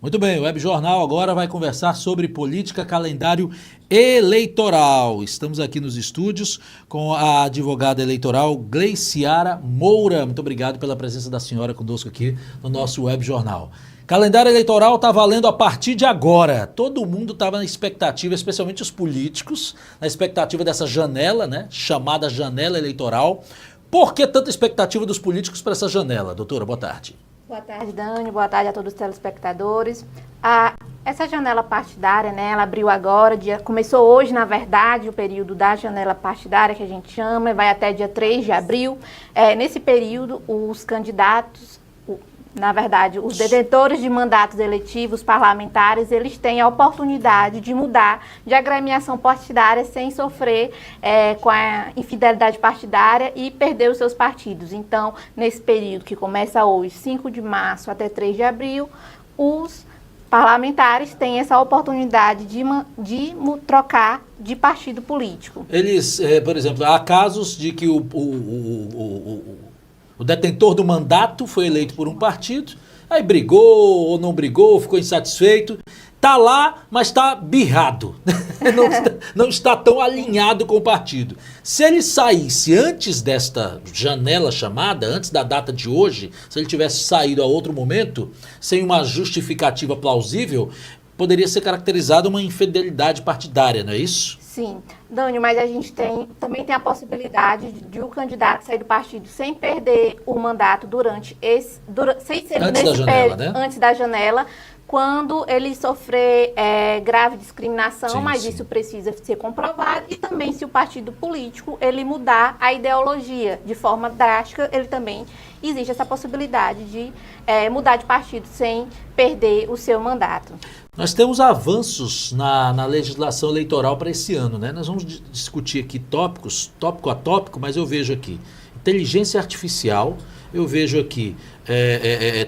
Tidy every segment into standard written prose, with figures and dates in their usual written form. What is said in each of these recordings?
Muito bem, o Web Jornal agora vai conversar sobre política, calendário eleitoral. Estamos aqui nos estúdios com a advogada eleitoral Gleiciara Moura. Muito obrigado pela presença da senhora conosco aqui no nosso Web Jornal. Calendário eleitoral está valendo a partir de agora. Todo mundo estava na expectativa, especialmente os políticos, na expectativa dessa janela, né, chamada janela eleitoral. Por que tanta expectativa dos políticos para essa janela? Doutora, boa tarde. Boa tarde, Dani. Boa tarde a todos os telespectadores. Essa janela partidária, né, ela abriu agora, começou hoje, na verdade, o período da janela partidária, que a gente chama, vai até dia 3 de abril. Nesse período, os candidatos, na verdade, os detentores de mandatos eletivos parlamentares, eles têm a oportunidade de mudar de agremiação partidária sem sofrer com a infidelidade partidária e perder os seus partidos. Então, nesse período que começa hoje, 5 de março até 3 de abril, os parlamentares têm essa oportunidade de trocar de partido político. Eles, por exemplo, há casos de que o detentor do mandato foi eleito por um partido, aí brigou ou não brigou, ficou insatisfeito, está lá, mas está birrado, não está tão alinhado com o partido. Se ele saísse antes desta janela chamada, antes da data de hoje, se ele tivesse saído a outro momento, sem uma justificativa plausível, poderia ser caracterizada uma infidelidade partidária, não é isso? Sim, Dani, mas a gente também tem a possibilidade de o candidato sair do partido sem perder o mandato sem ser antes da janela, né? Antes da janela, quando ele sofrer grave discriminação, sim, mas sim, isso precisa ser comprovado, e também se o partido político ele mudar a ideologia de forma drástica, ele também existe essa possibilidade de mudar de partido sem perder o seu mandato. Nós temos avanços na legislação eleitoral para esse ano, né? Nós vamos discutir aqui tópicos, tópico a tópico, mas eu vejo aqui inteligência artificial, eu vejo aqui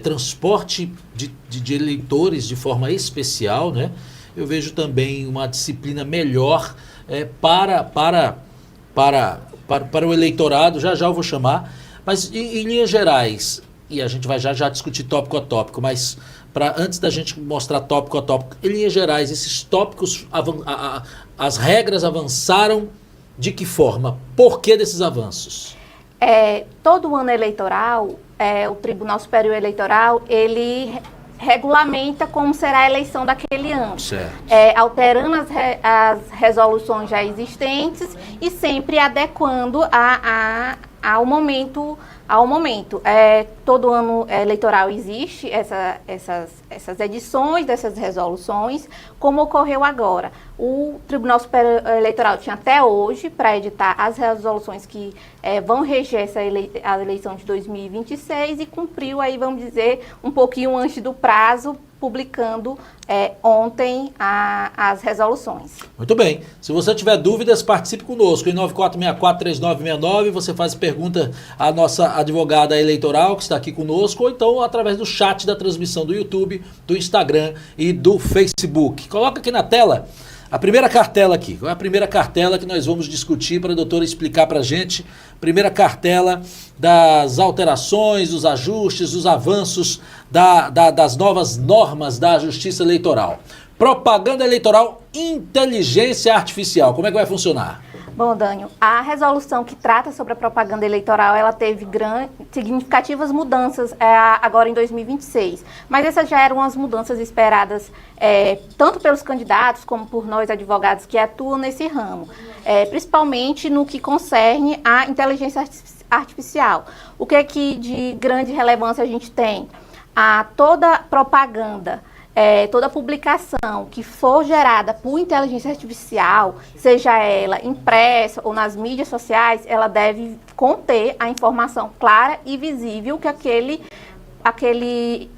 transporte de eleitores de forma especial, né? Eu vejo também uma disciplina melhor para o eleitorado, já eu vou chamar, mas em linhas gerais, e a gente vai já discutir tópico a tópico, mas antes da gente mostrar tópico a tópico, em linhas gerais, esses tópicos, as regras avançaram de que forma? Por que desses avanços? Todo ano eleitoral, o Tribunal Superior Eleitoral, ele regulamenta como será a eleição daquele ano, alterando as resoluções já existentes e sempre adequando ao momento. Todo ano eleitoral existe essas edições dessas resoluções, como ocorreu agora. O Tribunal Superior Eleitoral tinha até hoje para editar as resoluções que vão reger a eleição de 2026 e cumpriu aí, vamos dizer, um pouquinho antes do prazo, publicando ontem as resoluções. Muito bem. Se você tiver dúvidas, participe conosco em 94643969. Você faz pergunta à nossa advogada eleitoral que está aqui conosco, ou então através do chat da transmissão do YouTube, do Instagram e do Facebook. Coloca aqui na tela a primeira cartela aqui. Qual é a primeira cartela que nós vamos discutir para a doutora explicar para a gente? Primeira cartela das alterações, dos ajustes, dos avanços das novas normas da Justiça Eleitoral. Propaganda eleitoral, inteligência artificial. Como é que vai funcionar? Bom, Dânio, a resolução que trata sobre a propaganda eleitoral, ela teve significativas mudanças agora em 2026. Mas essas já eram as mudanças esperadas tanto pelos candidatos como por nós advogados que atuam nesse ramo, principalmente no que concerne à inteligência artificial. O que é que de grande relevância a gente tem? Toda propaganda, toda publicação que for gerada por inteligência artificial, seja ela impressa ou nas mídias sociais, ela deve conter a informação clara e visível que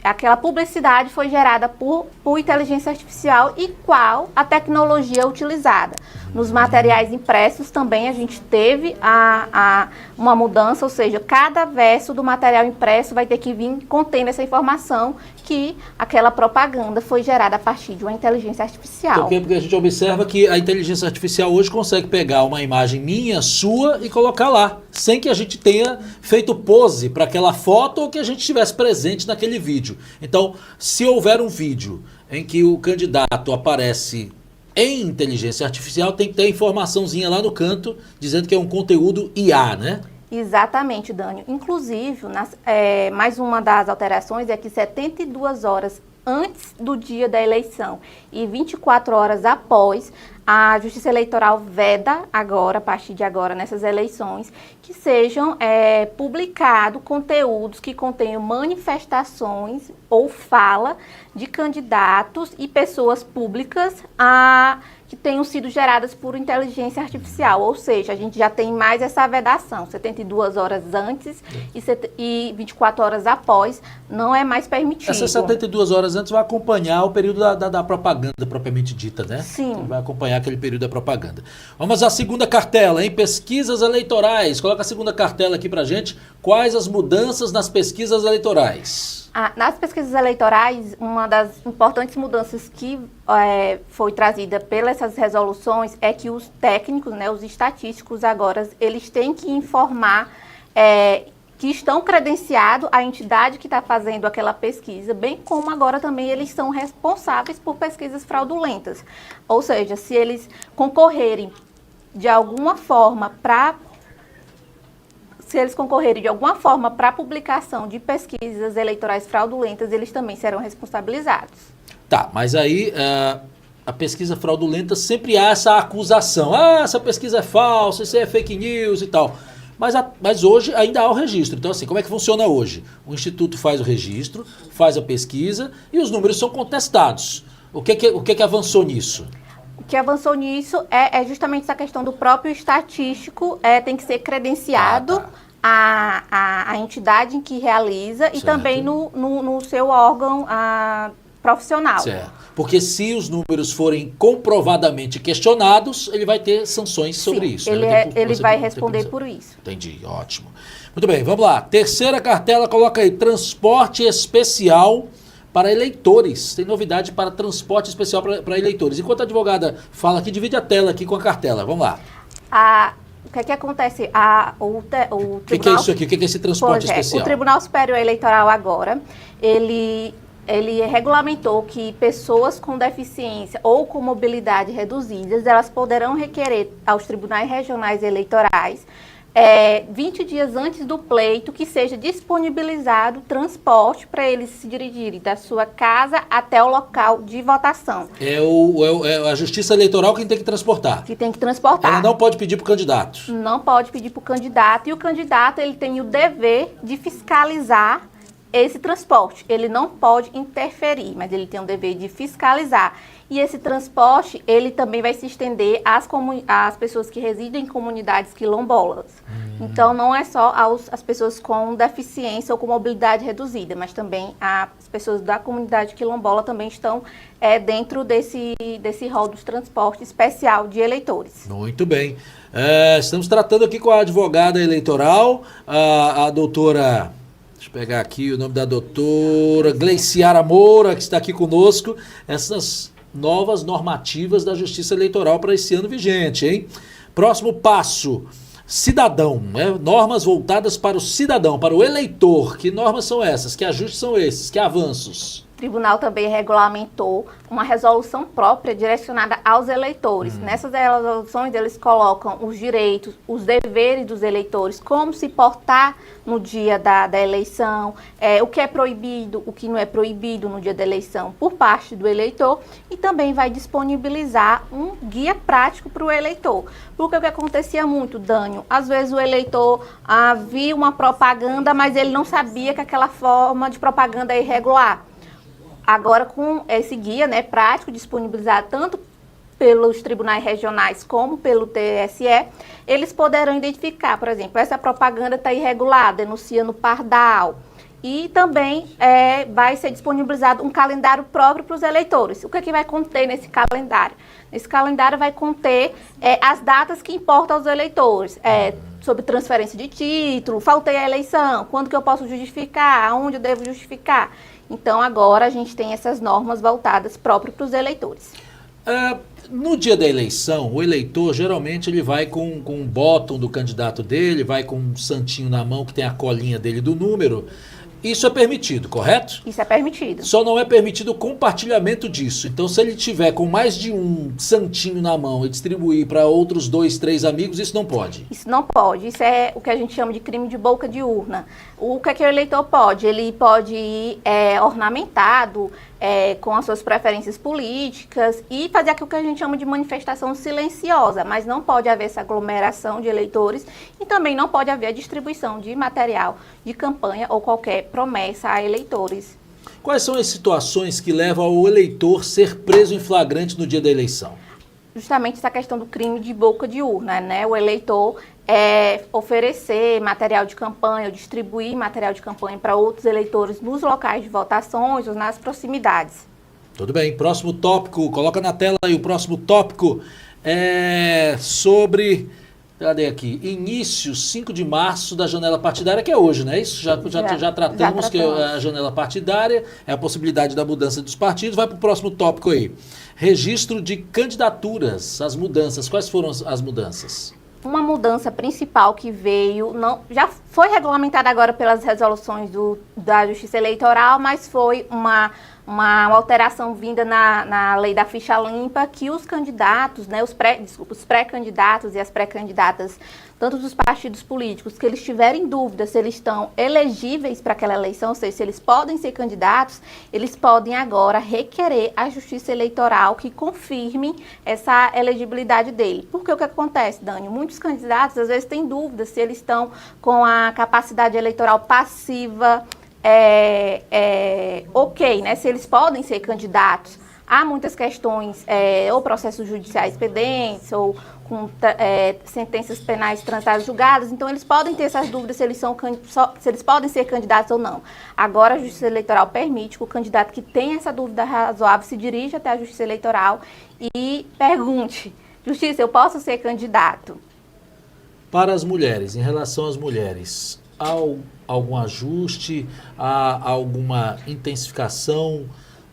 aquela publicidade foi gerada por inteligência artificial e qual a tecnologia utilizada. Nos materiais impressos também a gente teve uma mudança, ou seja, cada verso do material impresso vai ter que vir contendo essa informação que aquela propaganda foi gerada a partir de uma inteligência artificial. Porque a gente observa que a inteligência artificial hoje consegue pegar uma imagem minha, sua, e colocar lá, sem que a gente tenha feito pose para aquela foto ou que a gente estivesse presente naquele vídeo. Então, se houver um vídeo em que o candidato aparece em inteligência artificial, tem que ter a informaçãozinha lá no canto, dizendo que é um conteúdo IA, né? Exatamente, Dânio. Inclusive, mais uma das alterações é que 72 horas antes do dia da eleição e 24 horas após, a Justiça Eleitoral veda agora, a partir de agora, nessas eleições, que sejam publicados conteúdos que contenham manifestações ou fala de candidatos e pessoas públicas que tenham sido geradas por inteligência artificial. Ou seja, a gente já tem mais essa vedação, 72 horas antes e 24 horas após, não é mais permitido. Essas 72 horas antes vai acompanhar o período da propaganda propriamente dita, né? Sim. Vai acompanhar aquele período da propaganda. Vamos à segunda cartela, hein? Pesquisas eleitorais. Coloca a segunda cartela aqui pra gente. Quais as mudanças nas pesquisas eleitorais? Nas pesquisas eleitorais, uma das importantes mudanças que foi trazida pelas essas resoluções é que os técnicos, né, os estatísticos agora, eles têm que informar que estão credenciados à entidade que está fazendo aquela pesquisa, bem como agora também eles são responsáveis por pesquisas fraudulentas. Ou seja, se eles concorrerem de alguma forma para a publicação de pesquisas eleitorais fraudulentas, eles também serão responsabilizados. Tá, mas aí a pesquisa fraudulenta sempre há essa acusação. Ah, essa pesquisa é falsa, isso é fake news e tal. Mas hoje ainda há o registro. Então, assim, como é que funciona hoje? O Instituto faz o registro, faz a pesquisa e os números são contestados. O que avançou nisso? O que avançou nisso é justamente essa questão do próprio estatístico, tem que ser credenciado a entidade em que realiza, certo, e também no seu órgão profissional. Certo. Porque se os números forem comprovadamente questionados, ele vai ter sanções sobre isso. Ele vai responder por isso. Entendi, ótimo. Muito bem, vamos lá. Terceira cartela, coloca aí, transporte especial para eleitores. Tem novidade para transporte especial para eleitores. Enquanto a advogada fala aqui, divide a tela aqui com a cartela. Vamos lá. O que acontece? O que é isso aqui? O que é esse transporte especial? O Tribunal Superior Eleitoral agora, ele regulamentou que pessoas com deficiência ou com mobilidade reduzidas, elas poderão requerer aos tribunais regionais eleitorais 20 dias antes do pleito que seja disponibilizado transporte para eles se dirigirem da sua casa até o local de votação. É a Justiça Eleitoral quem tem que transportar. Que tem que transportar. Ela não pode pedir para o candidato. Não pode pedir para o candidato, e o candidato ele tem o dever de fiscalizar esse transporte. Ele não pode interferir, mas ele tem o dever de fiscalizar. E esse transporte, ele também vai se estender às pessoas que residem em comunidades quilombolas. Então, não é só as pessoas com deficiência ou com mobilidade reduzida, mas também as pessoas da comunidade quilombola também estão dentro desse rol dos transportes especial de eleitores. Muito bem. Estamos tratando aqui com a advogada eleitoral, a doutora... Deixa eu pegar aqui o nome da doutora Gleiciara Moura, que está aqui conosco. Essas novas normativas da Justiça Eleitoral para esse ano vigente, hein? Próximo passo, cidadão, né? Normas voltadas para o cidadão, para o eleitor. Que normas são essas? Que ajustes são esses? Que avanços? O tribunal também regulamentou uma resolução própria direcionada aos eleitores. Nessas resoluções, eles colocam os direitos, os deveres dos eleitores, como se portar no dia da eleição, o que é proibido, o que não é proibido no dia da eleição por parte do eleitor, e também vai disponibilizar um guia prático para o eleitor. Porque o que acontecia muito, Dânio, às vezes o eleitor via uma propaganda, mas ele não sabia que aquela forma de propaganda é irregular. Agora, com esse guia, né, prático, disponibilizado tanto pelos tribunais regionais como pelo TSE, eles poderão identificar, por exemplo, essa propaganda está irregular, denunciando pardal. e também vai ser disponibilizado um calendário próprio para os eleitores. O que é que vai conter nesse calendário? Esse calendário vai conter as datas que importam aos eleitores, sobre transferência de título, faltei a eleição, quando que eu posso justificar, aonde eu devo justificar. Então, agora a gente tem essas normas voltadas próprias para os eleitores. No dia da eleição, o eleitor geralmente ele vai com um bottom do candidato dele, vai com um santinho na mão que tem a colinha dele do número. Isso é permitido, correto? Isso é permitido. Só não é permitido o compartilhamento disso. Então, se ele tiver com mais de um santinho na mão e distribuir para outros 2, 3 amigos, isso não pode? Isso não pode. Isso é o que a gente chama de crime de boca de urna. O que é que o eleitor pode? Ele pode ir ornamentado com as suas preferências políticas e fazer aquilo que a gente chama de manifestação silenciosa, mas não pode haver essa aglomeração de eleitores e também não pode haver a distribuição de material de campanha ou qualquer promessa a eleitores. Quais são as situações que levam ao eleitor ser preso em flagrante no dia da eleição? Justamente essa questão do crime de boca de urna, né? O eleitor oferecer material de campanha ou distribuir material de campanha para outros eleitores nos locais de votações ou nas proximidades. Tudo bem, próximo tópico, coloca na tela aí o próximo tópico é sobre, cadê aqui, início 5 de março da janela partidária, que é hoje, né? Isso já tratamos que é a janela partidária, é a possibilidade da mudança dos partidos. Vai para o próximo tópico aí, registro de candidaturas, as mudanças, quais foram as mudanças? Uma mudança principal que veio, já foi regulamentada agora pelas resoluções da Justiça Eleitoral, mas foi uma alteração vinda na lei da ficha limpa, que os candidatos, né, os pré-candidatos e as pré-candidatas, tanto dos partidos políticos, que eles tiverem dúvida se eles estão elegíveis para aquela eleição, ou seja, se eles podem ser candidatos, eles podem agora requerer à Justiça Eleitoral que confirme essa elegibilidade dele. Porque o que acontece, Dani? Muitos candidatos, às vezes, têm dúvida se eles estão com a capacidade eleitoral passiva, ok, né? Se eles podem ser candidatos. Há muitas questões, ou processos judiciais pendentes, ou com sentenças penais transitadas julgadas, então eles podem ter essas dúvidas se eles podem ser candidatos ou não. Agora a Justiça Eleitoral permite que o candidato que tem essa dúvida razoável se dirija até a Justiça Eleitoral e pergunte: Justiça, eu posso ser candidato? Para as mulheres, em relação às mulheres, há algum ajuste, há alguma intensificação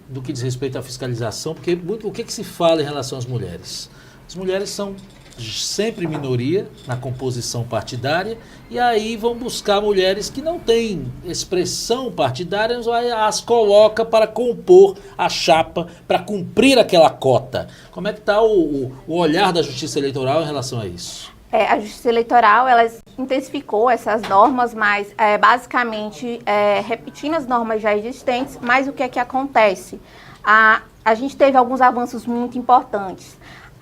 do que diz respeito à fiscalização? Porque o que se fala em relação às mulheres? As mulheres são sempre minoria na composição partidária e aí vão buscar mulheres que não têm expressão partidária, as coloca para compor a chapa, para cumprir aquela cota. Como é que está o olhar da Justiça Eleitoral em relação a isso? A Justiça Eleitoral, ela intensificou essas normas, mas basicamente repetindo as normas já existentes, mas o que é que acontece? A gente teve alguns avanços muito importantes.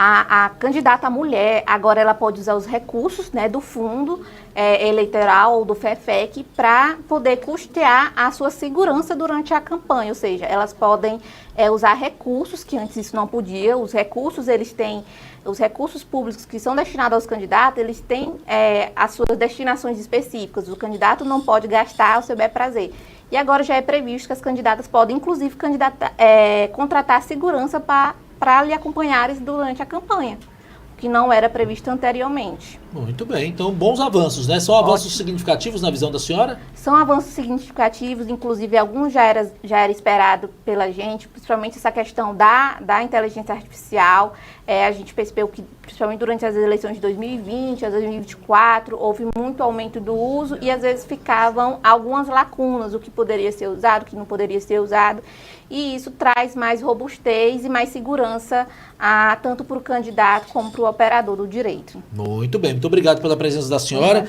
A candidata mulher, agora ela pode usar os recursos, né, do fundo eleitoral ou do FEFEC para poder custear a sua segurança durante a campanha, ou seja, elas podem usar recursos, que antes isso não podia. Os recursos públicos que são destinados aos candidatos, eles têm as suas destinações específicas. O candidato não pode gastar ao seu bel prazer. E agora já é previsto que as candidatas podem, inclusive, contratar segurança para lhe acompanharem durante a campanha, o que não era previsto anteriormente. Muito bem, então bons avanços, né? São avanços significativos na visão da senhora? São avanços significativos, inclusive alguns já era esperado pela gente, principalmente essa questão da inteligência artificial. A gente percebeu que, principalmente durante as eleições de 2020, as 2024, houve muito aumento do uso e às vezes ficavam algumas lacunas, o que poderia ser usado, o que não poderia ser usado. E isso traz mais robustez e mais segurança tanto para o candidato como para o operador do direito. Muito bem, muito obrigado pela presença da senhora.